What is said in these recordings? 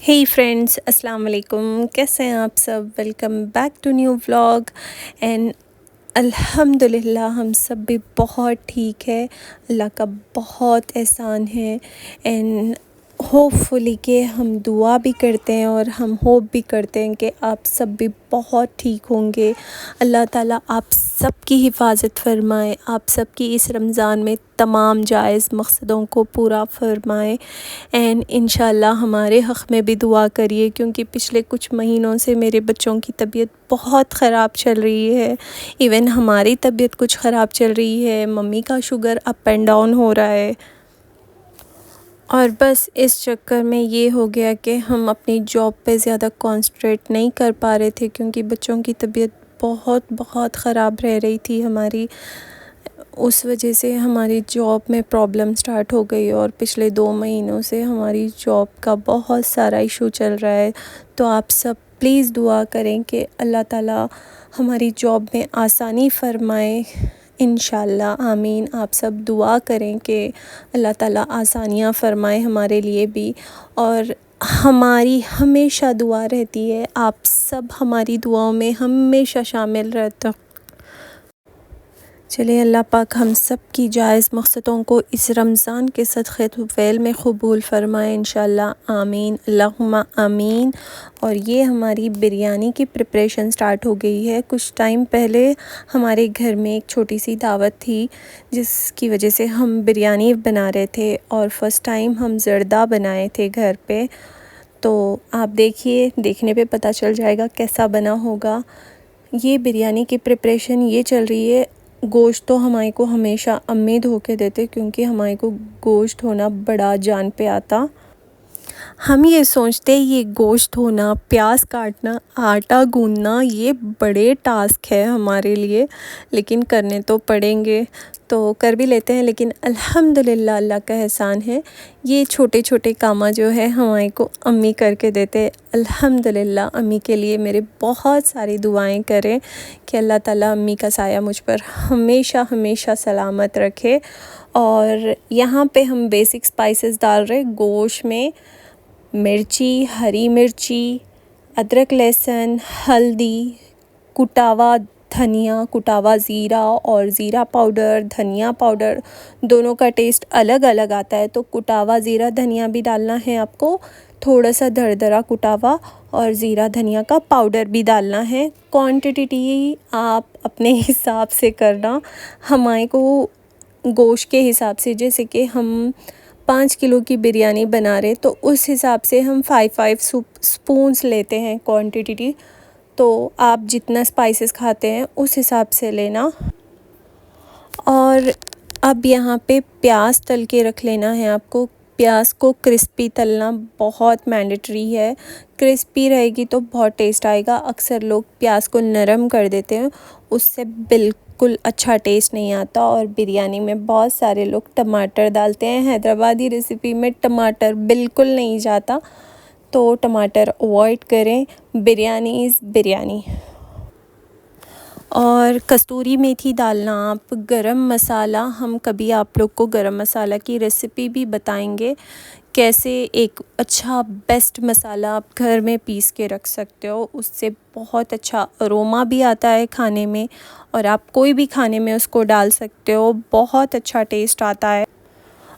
हे friends, अस्सलाम वालेकुम। कैसे हैं आप सब? Welcome back to new vlog. And अल्हम्दुलिल्लाह हम सब भी बहुत ठीक है। अल्लाह का बहुत एहसान है। एंड होपफुली कि हम दुआ भी करते हैं और हम होप भी करते हैं कि आप सब भी बहुत ठीक होंगे। अल्लाह ताला आप सब की हिफाजत फ़रमाए, आप सब की इस रमज़ान में तमाम जायज़ मक़सदों को पूरा फ़रमाए। एंड इंशाल्लाह हमारे हक़ में भी दुआ करिए, क्योंकि पिछले कुछ महीनों से मेरे बच्चों की तबीयत बहुत ख़राब चल रही है। इवन हमारी तबीयत कुछ ख़राब चल रही है। मम्मी का शुगर अप एंड डाउन हो रहा है। और बस इस चक्कर में ये हो गया कि हम अपनी जॉब पे ज़्यादा कॉन्संट्रेट नहीं कर पा रहे थे, क्योंकि बच्चों की तबीयत बहुत बहुत ख़राब रह रही थी हमारी। उस वजह से हमारी जॉब में प्रॉब्लम स्टार्ट हो गई और पिछले 2 महीनों से हमारी जॉब का बहुत सारा इशू चल रहा है। तो आप सब प्लीज़ दुआ करें कि अल्लाह ताला हमारी जॉब में आसानी फ़रमाए। इंशाल्लाह आमीन। आप सब दुआ करें कि अल्लाह ताला आसानियाँ फ़रमाए हमारे लिए भी। और हमारी हमेशा दुआ रहती है, आप सब हमारी दुआओं में हमेशा शामिल रहते। चलिए, अल्लाह पाक हम सब की जायज़ मक़सदों को इस रमज़ान के सदक़े तुफ़ैल में क़बूल फ़रमाए इंशाल्लाह आमीन अल्लाहुम्मा आमीन। और ये हमारी बिरयानी की प्रिपरेशन स्टार्ट हो गई है। कुछ टाइम पहले हमारे घर में एक छोटी सी दावत थी, जिसकी वजह से हम बिरयानी बना रहे थे और फ़र्स्ट टाइम हम ज़र्दा बनाए थे घर पे। तो आप देखिए, देखने पे पता चल जाएगा कैसा बना होगा। ये बिरयानी की प्रिपरेशन ये चल रही है। गोश्त तो हमारे को हमेशा अम्मी धो के देते, क्योंकि हमारे को गोश्त होना बड़ा जान पे आता। हम ये सोचते ये गोश्त होना, प्याज काटना, आटा गूंदना ये बड़े टास्क है हमारे लिए, लेकिन करने तो पड़ेंगे, तो कर भी लेते हैं। लेकिन अल्हम्दुलिल्लाह अल्लाह का एहसान है, ये छोटे छोटे काम जो है हमारे को अम्मी करके देते। अल्हम्दुलिल्लाह अम्मी के लिए मेरे बहुत सारी दुआएं करें कि अल्लाह ताला अम्मी का साया मुझ पर हमेशा हमेशा सलामत रखे। और यहाँ पे हम बेसिक स्पाइसेस डाल रहे गोश्त में मिर्ची, हरी मिर्ची, अदरक लहसुन, हल्दी, कुटावा धनिया, कुटावा ज़ीरा और ज़ीरा पाउडर, धनिया पाउडर दोनों का टेस्ट अलग अलग आता है। तो कुटावा ज़ीरा धनिया भी डालना है आपको, थोड़ा सा दरदरा कुटावा और ज़ीरा धनिया का पाउडर भी डालना है। क्वांटिटी आप अपने हिसाब से करना, हमारे को गोश्त के हिसाब से, जैसे कि हम 5 किलो की बिरयानी बना रहे तो उस हिसाब से हम 5 स्पून्स लेते हैं क्वांटिटी। तो आप जितना स्पाइसेस खाते हैं उस हिसाब से लेना। और अब यहाँ पे प्याज तल के रख लेना है आपको। प्याज को क्रिस्पी तलना बहुत मैंडेटरी है। क्रिस्पी रहेगी तो बहुत टेस्ट आएगा। अक्सर लोग प्याज को नरम कर देते हैं, उससे बिल्कुल अच्छा टेस्ट नहीं आता। और बिरयानी में बहुत सारे लोग टमाटर डालते हैं। हैदराबादी रेसिपी में टमाटर बिल्कुल नहीं जाता, तो टमाटर अवॉइड करें। बिरयानी इज़ बिरयानी। और कस्तूरी मेथी डालना आप। गरम मसाला, हम कभी आप लोग को गरम मसाला की रेसिपी भी बताएंगे, कैसे एक अच्छा बेस्ट मसाला आप घर में पीस के रख सकते हो। उससे बहुत अच्छा अरोमा भी आता है खाने में, और आप कोई भी खाने में उसको डाल सकते हो, बहुत अच्छा टेस्ट आता है।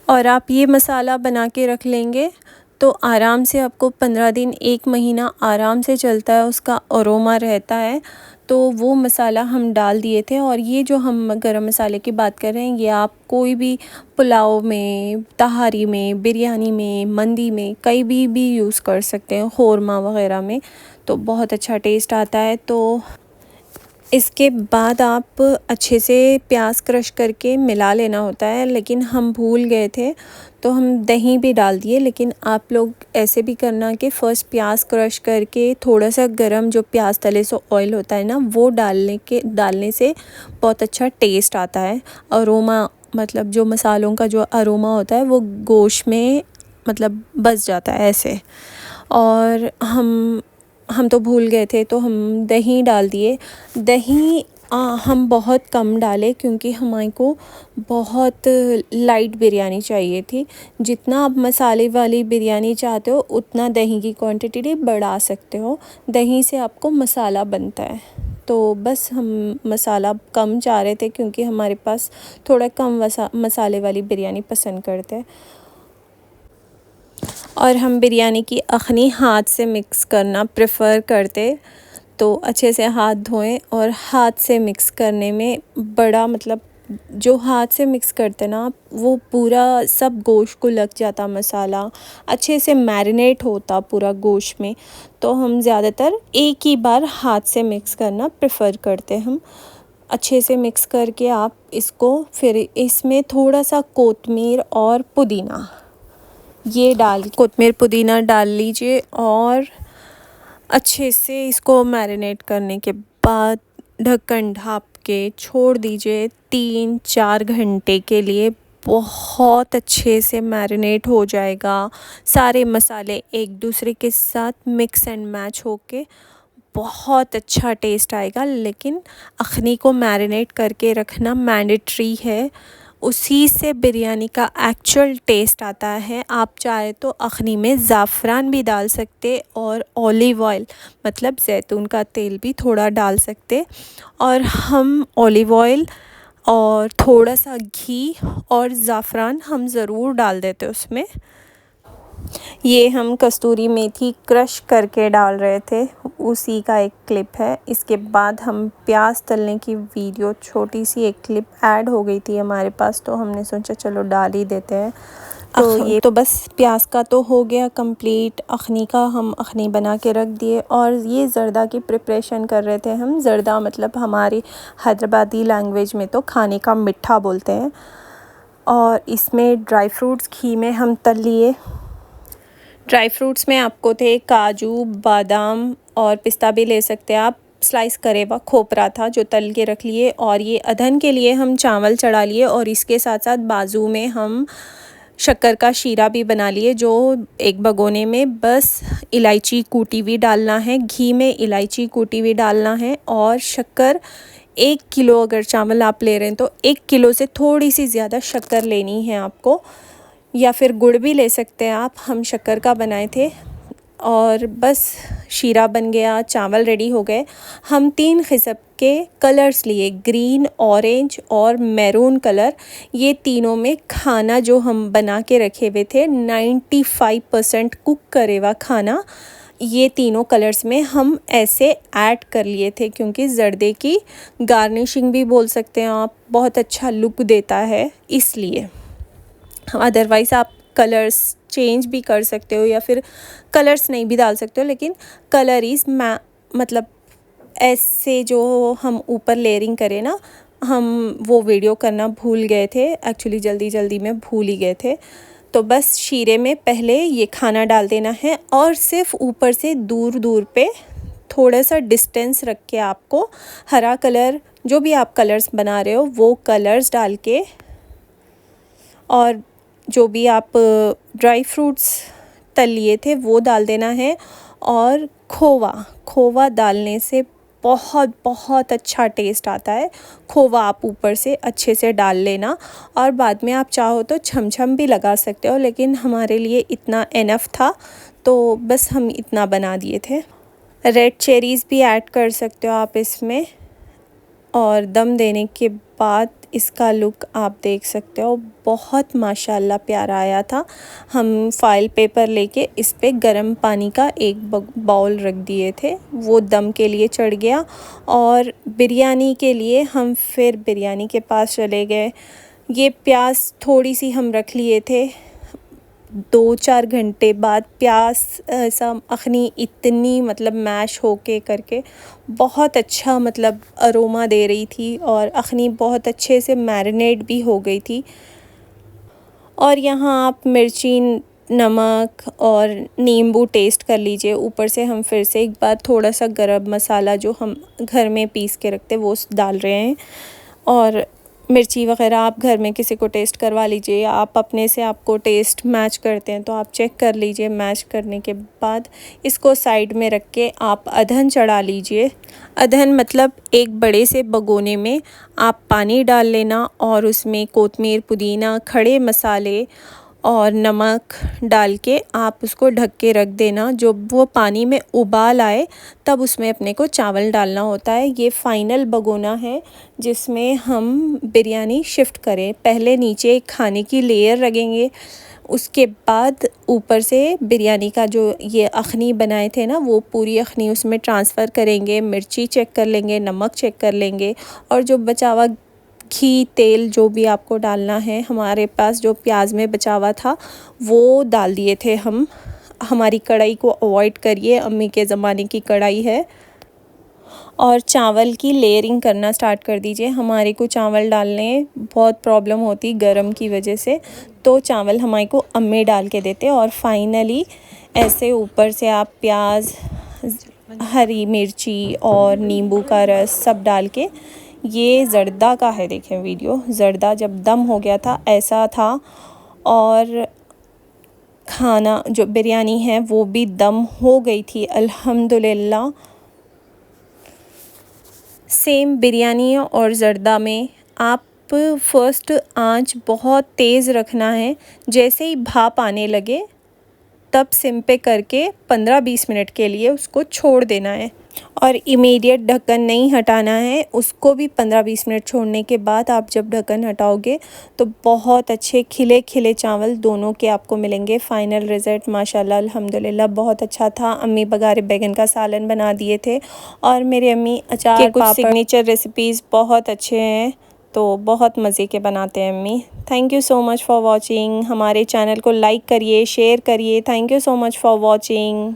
और आप ये मसाला बना के रख लेंगे तो आराम से आपको 15 दिन 1 महीना आराम से चलता है, उसका अरोमा रहता है। तो वो मसाला हम डाल दिए थे। और ये जो हम गरम मसाले की बात कर रहे हैं, ये आप कोई भी पुलाव में, तहारी में, बिरयानी में, मंदी में कहीं भी यूज़ कर सकते हैं, ख़ोरमा वग़ैरह में, तो बहुत अच्छा टेस्ट आता है। तो इसके बाद आप अच्छे से प्याज क्रश करके मिला लेना होता है, लेकिन हम भूल गए थे तो हम दही भी डाल दिए। लेकिन आप लोग ऐसे भी करना कि फ़र्स्ट प्याज क्रश करके थोड़ा सा गरम जो प्याज तले से ऑयल होता है ना, वो डालने से बहुत अच्छा टेस्ट आता है। अरोमा मतलब जो मसालों का जो अरोमा होता है वो गोश्त में मतलब बस जाता है ऐसे। और हम तो भूल गए थे, तो हम दही डाल दिए। दही हम बहुत कम डाले क्योंकि हमारे को बहुत लाइट बिरयानी चाहिए थी। जितना आप मसाले वाली बिरयानी चाहते हो उतना दही की क्वांटिटी बढ़ा सकते हो। दही से आपको मसाला बनता है, तो बस हम मसाला कम चाह रहे थे क्योंकि हमारे पास थोड़ा कम मसाले वाली बिरयानी पसंद करते हैं। और हम बिरयानी की अखनी हाथ से मिक्स करना प्रेफर करते, तो अच्छे से हाथ धोएं। और हाथ से मिक्स करने में बड़ा मतलब जो हाथ से मिक्स करते ना आप, वो पूरा सब गोश्त को लग जाता, मसाला अच्छे से मैरिनेट होता पूरा गोश्त में। तो हम ज़्यादातर एक ही बार हाथ से मिक्स करना प्रेफर करते हम। अच्छे से मिक्स करके आप इसको फिर इसमें थोड़ा सा कोतमीर और पुदीना ये कोतमीर पुदीना डाल लीजिए और अच्छे से इसको मैरिनेट करने के बाद ढक्कन ढाँप के छोड़ दीजिए 3-4 घंटे के लिए। बहुत अच्छे से मैरिनेट हो जाएगा, सारे मसाले एक दूसरे के साथ मिक्स एंड मैच होके बहुत अच्छा टेस्ट आएगा। लेकिन अखनी को मैरिनेट करके रखना मैंडेटरी है, उसी से बिरयानी का एक्चुअल टेस्ट आता है। आप चाहे तो अखनी में ज़ाफ़रान भी डाल सकते और ऑलिव ऑयल मतलब ज़ैतून का तेल भी थोड़ा डाल सकते। और हम ऑलिव ऑयल और थोड़ा सा घी और ज़ाफ़रान हम ज़रूर डाल देते उसमें। ये हम कस्तूरी मेथी क्रश करके डाल रहे थे, उसी का एक क्लिप है। इसके बाद हम प्याज तलने की वीडियो छोटी सी एक क्लिप ऐड हो गई थी हमारे पास, तो हमने सोचा चलो डाल ही देते हैं। तो बस प्याज का तो हो गया कंप्लीट। अखनी का हम अखनी बना के रख दिए और ये ज़र्दा की प्रिपरेशन कर रहे थे हम। ज़र्दा मतलब हमारी हैदराबादी लैंग्वेज में तो खाने का मिठा बोलते हैं। और इसमें ड्राई फ्रूट्स घी में हम तल लिए। ड्राई फ्रूट्स में आपको थे काजू, बादाम और पिस्ता भी ले सकते हैं आप। स्लाइस करे हुआ खोपरा था जो तल के रख लिए। और ये अदहन के लिए हम चावल चढ़ा लिए और इसके साथ साथ बाजू में हम शक्कर का शीरा भी बना लिए, जो एक भगोने में बस इलायची कूटी हुई डालना है, घी में इलायची कूटी हुई डालना है और शक्कर 1 किलो अगर चावल आप ले रहे हैं तो 1 किलो से थोड़ी सी ज़्यादा शक्कर लेनी है आपको, या फिर गुड़ भी ले सकते हैं आप। हम शक्कर का बनाए थे और बस शीरा बन गया, चावल रेडी हो गए। हम 3 किस्म के कलर्स लिए, ग्रीन, ऑरेंज और मैरून कलर। ये तीनों में खाना जो हम बना के रखे हुए थे 95% कुक करे हुआ खाना, ये तीनों कलर्स में हम ऐसे ऐड कर लिए थे क्योंकि ज़र्दे की गार्निशिंग भी बोल सकते हैं आप, बहुत अच्छा लुक देता है इसलिए। अदरवाइज़ आप कलर्स चेंज भी कर सकते हो या फिर कलर्स नहीं भी डाल सकते हो, लेकिन कलर इज़ मतलब ऐसे जो हम ऊपर लेयरिंग करें ना, हम वो वीडियो करना भूल गए थे एक्चुअली, जल्दी में भूल ही गए थे। तो बस शीरे में पहले ये खाना डाल देना है और सिर्फ ऊपर से दूर पे थोड़ा सा डिस्टेंस रख के आपको हरा कलर जो भी आप कलर्स बना रहे हो वो कलर्स डाल के, और जो भी आप ड्राई फ्रूट्स तल लिए थे वो डाल देना है। और खोवा डालने से बहुत अच्छा टेस्ट आता है। खोवा आप ऊपर से अच्छे से डाल लेना और बाद में आप चाहो तो छमछम भी लगा सकते हो, लेकिन हमारे लिए इतना इनफ था तो बस हम इतना बना दिए थे। रेड चेरीज़ भी ऐड कर सकते हो आप इसमें। और दम देने के बाद इसका लुक आप देख सकते हो, बहुत माशाल्लाह प्यारा आया था। हम फ़ाइल पेपर लेके इस पे गर्म पानी का एक बाउल रख दिए थे, वो दम के लिए चढ़ गया। और बिरयानी के लिए हम फिर बिरयानी के पास चले गए। ये प्याज थोड़ी सी हम रख लिए थे, 2-4 घंटे बाद प्याज ऐसा अखनी इतनी मतलब मैश होके करके बहुत अच्छा मतलब अरोमा दे रही थी और अखनी बहुत अच्छे से मैरिनेट भी हो गई थी। और यहाँ आप मिर्ची, नमक और नींबू टेस्ट कर लीजिए। ऊपर से हम फिर से एक बार थोड़ा सा गरम मसाला जो हम घर में पीस के रखते वो डाल रहे हैं। और मिर्ची वग़ैरह आप घर में किसी को टेस्ट करवा लीजिए, या आप अपने से आपको टेस्ट मैच करते हैं तो आप चेक कर लीजिए। मैच करने के बाद इसको साइड में रख के आप अधन चढ़ा लीजिए। अधन मतलब एक बड़े से भगोने में आप पानी डाल लेना और उसमें कोतमीर, पुदीना, खड़े मसाले और नमक डाल के आप उसको ढक के रख देना। जब वो पानी में उबाल आए तब उसमें अपने को चावल डालना होता है। ये फ़ाइनल भगोना है जिसमें हम बिरयानी शिफ्ट करें। पहले नीचे एक खाने की लेयर रखेंगे, उसके बाद ऊपर से बिरयानी का जो ये अखनी बनाए थे ना, वो पूरी अखनी उसमें ट्रांसफ़र करेंगे। मिर्ची चेक कर लेंगे, नमक चेक कर लेंगे और जो बचा हुआ घी, तेल जो भी आपको डालना है, हमारे पास जो प्याज में बचा हुआ था वो डाल दिए थे हम। हमारी कढ़ाई को अवॉइड करिए, अम्मी के ज़माने की कढ़ाई है। और चावल की लेयरिंग करना स्टार्ट कर दीजिए। हमारे को चावल डालने बहुत प्रॉब्लम होती गरम की वजह से, तो चावल हमारे को अम्मी डाल के देते। और फाइनली ऐसे ऊपर से आप प्याज, हरी मिर्ची और नींबू का रस सब डाल के, ये जर्दा का है, देखें वीडियो, जर्दा जब दम हो गया था ऐसा था। और खाना जो बिरयानी है वो भी दम हो गई थी अल्हम्दुलिल्लाह। सेम बिरयानी और ज़र्दा में आप फ़र्स्ट आंच बहुत तेज़ रखना है। जैसे ही भाप आने लगे तब सिम पे करके 15-20 मिनट के लिए उसको छोड़ देना है और इमीडिएट ढक्कन नहीं हटाना है। उसको भी 15-20 मिनट छोड़ने के बाद आप जब ढक्कन हटाओगे तो बहुत अच्छे खिले खिले चावल दोनों के आपको मिलेंगे। फ़ाइनल रिज़ल्ट माशाल्लाह अल्हम्दुलिल्लाह बहुत अच्छा था। अम्मी बघारे बैगन का सालन बना दिए थे और मेरे अम्मी अचार, कुछ सिग्नेचर रेसिपीज़ बहुत अच्छे हैं, तो बहुत मज़े के बनाते हैं अम्मी। Thank you so much for watching. हमारे चैनल को लाइक करिए, शेयर करिए। Thank you so much for watching.